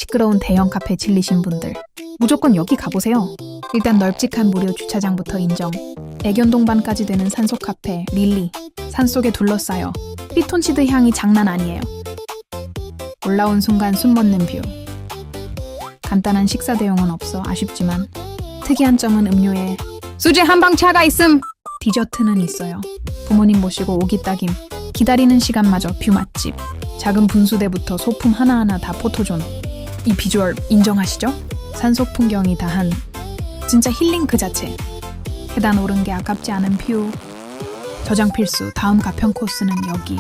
시끄러운 대형 카페 질리신 분들 무조건 여기 가보세요. 일단 널찍한 무료 주차장부터 인정. 애견 동반까지 되는 산속 카페 릴리. 산속에 둘러싸여 피톤치드 향이 장난 아니에요. 올라온 순간 숨먹는 뷰. 간단한 식사 대용은 없어 아쉽지만 특이한 점은 음료에 수제 한방차가 있음. 디저트는 있어요. 부모님 모시고 오기 딱임. 기다리는 시간마저 뷰 맛집. 작은 분수대부터 소품 하나하나 다 포토존. 이 비주얼 인정하시죠? 산속 풍경이 다한 진짜 힐링 그 자체. 계단 오른 게 아깝지 않은 뷰. 저장 필수. 다음 가평 코스는 여기.